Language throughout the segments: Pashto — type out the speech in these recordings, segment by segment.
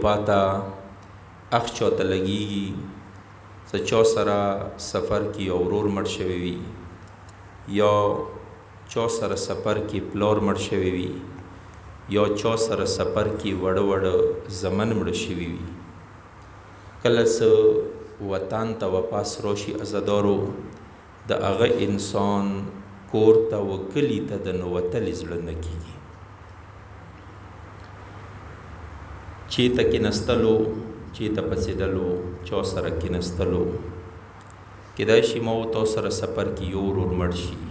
پاتا اخ چوته لګیږي څه چا سره سفر کې یو ورور مړ شوی وي یا چا سره سفر کې پلور مړ شوی وي یا چا سره سفر کې وړه زمن مړ شوی وي کله څه وطن ته واپس راشي عزادارو د هغه انسان کور ته و کلي ته د نوتلې زړه نه کېږي چېرته کېناستلو چېرته پڅېدلو چا سره کېناستلو کېدای شي ما و تا سره سفر کې یو ورور مړ شي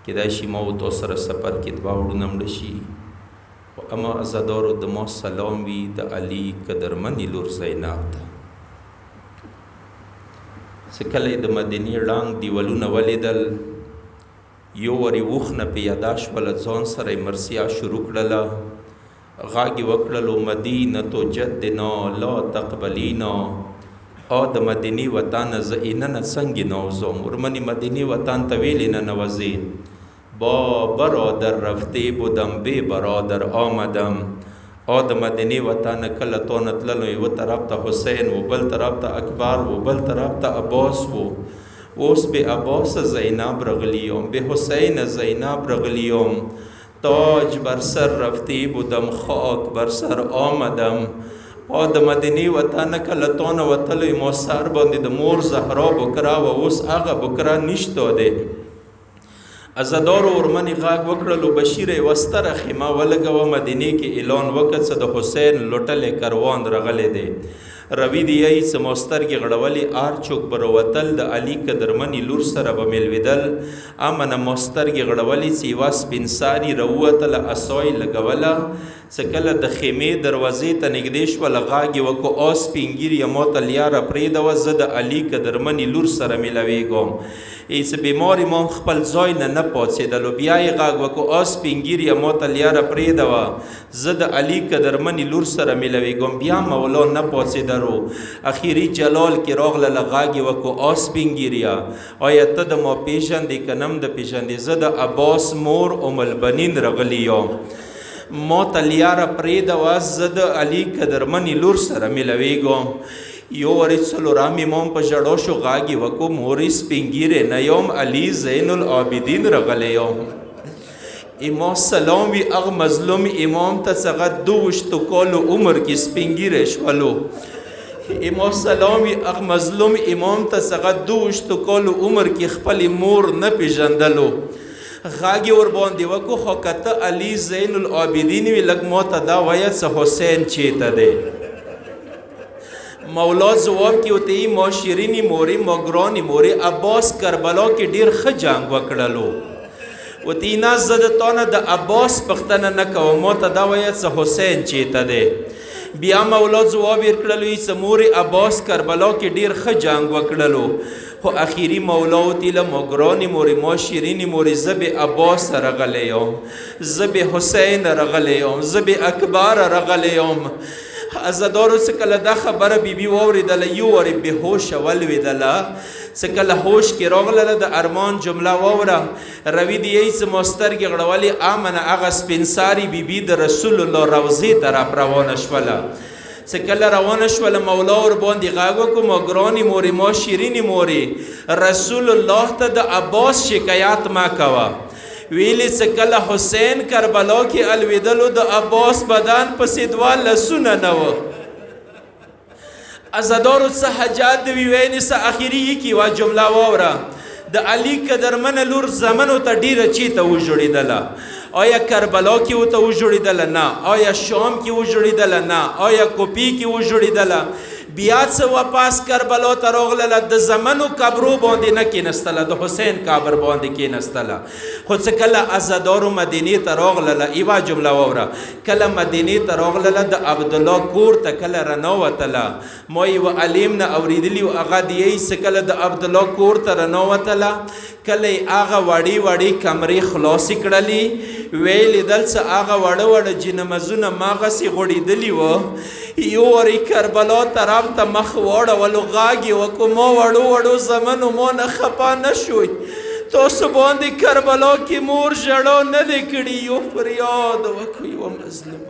کېدای شي ما و تا سره سفر کې دوه وروڼه مړه شي خو اما عزادارو د ما سلام وي د علي قدرمنې لور زینب ته چې کله یې د مدینې ړنګ دیوالونه ولیدل یو ورې اوښ نه پې یاده شوله ځان سره یې مرثیه شروع کړله غاږ یې وکړلو مدینة جدنا لا تقبلینا او د مدینې وطن زه ایننه څنګه نوزم ورمنې مدینې وطن ته ویلې نه نوزې با برادر رفته بودم بی برادر آمدم او د مدینې وطن کله تو نه تللو یو طرف ته حسین و بل طرف ته اکبر و بل طرف ته عباس و اوس به عباس زینب رغلیوم به حسین زینب رغلیوم تاج بر سر رفتی بودم خاک بر سر آمدم او د مدینې وطن کله تو نه وتلو مو سر باندې د مور زهرا بکرا و اوس هغه بکرا نشته دی عزادارو ورمنې غاږ وکړلو بشیر یې وستره خیمه ولګوه مدینې کې اعلان وکړ څه د حسین لوټلې کروان رغلی دی روي دی یی څه مو سترګې غړولې آر چوک بر وتل د علي قدرمنې لور سره به مېلوېدل امنه مو سترګې غړولې چې یوه سپین ساري راووتله اسای لګوله څه کله د خیمې دروازې ته نږدې شوله غاږ یې وکړو او سپین ګیریه ما ته لیاره پرېږدوه زه د علي قدرمنې لور سره مېلوېږم ایس بیمار امام خپل ځای نه پاڅېدلو بیا یې غاږ وکړو او سپین ګیریه ما ته لیاره پرېږدوه زه د علي قدرمنې لور سره مېلوېږم بیا مولا نه پاڅېدلو اخیري جلال کې راغلله غاږ یې وکړو او سپین ګیریه آیا ته د ما پېژندې که نه م د پېژندې زه د عباس مور ام البنین رغلی یم ما ته لیاره پرېږدوه زه د علي قدرمنې لور سره مېلوېږم یو ورځ څلورم امام په ژړو شو غاږ یې وکړو مورې سپین ګیرې نه یم علي زین العابدین رغلی یم امام سلام وي هغه مظلوم امام ته څغه 22 کالو عمر کې سپین ګیری شولو امام سلام وي هغه مظلوم امام ته څغه 22 کالو عمر کې خپل مور نه پېژندلو غاږ یې ورباندې وکړو خو که ته علي زین العابدین وي لږ ما ته دا وایه څه حسین چېرته دی مولا جواب کې وته یې ما شیرینې مورې ما ګرانې مورې عباس کربلا کې ډېر ښه جنګ وکړلو وته یې نه زه د تا نه د عباس پوښتنه نه کوم ما ته دا وایه څه حسین چېرته دی بیا مولا جواب یې کړلو یې څه مورې عباس کربلا کې ډېر ښه جنګ وکړلو خو اخیري مولا وتیله ما ګرانې مورې ما شیرینې مورې زه به عباس رغلی یم زه به حسین رغلی یم زه به اکبر رغلی یم عزادارو څه کله دا خبره بیبي واورېدله یو ورې بېهوشه ولوېدله څه کله هوش کې راغلله د ارمان جمله واوره روي دی یی څه مو سترګې غړولې امنه هغه سپین ساري بیبي د رسول الله روضې طرف روانه شوله څه کله روانه شوله مولا ورباندې غږ وکړو ما ګرانې مورې ما شیرینې مورې رسول الله ته د عباس شکایت مه کوه ویلی څه کله حسین کربلا کې الوېدلو د عباس بدن پسې دوه لسونه نه وه عزادارو څه حاجت د ویوینې څه اخري یې کې یوه جمله واوره د علي قدرمنه لور زمنو ته ډېره چېرته وژړېدله آیا کربلا کې ورته وژړېدله نه آیا شام کې وژړېدله نه آیا کوپی کې وژړېدله بیا څه واپس کربلا ته راغلله د زمنو قبرو باندې نه کېنستله د حسین قبر باندې کېنستله خو څه کله عزادارو مدینې ته راغلله یوه جمله واوره کله مدینې ته راغلله د عبدالله کور ته کله رانوتله ما یوه علیم نه اورېدلي و هغه د یی څه کله د عبدالله کور ته رانوتله کله یې هغه وړې وړې کمرې خلاصې کړلې ویې لیدل څه هغه وړه جنمزونه ماغسې غوړېدلي وه یو ورې کربلا طرف ته مخ واړولو غاږ یې وکړو ما وړو زمنو ما نه خفه نه شوئ تاسو باندې کربلا کې مور ژړا نه دی کړي یو فریاد وکړو یوه مظلوم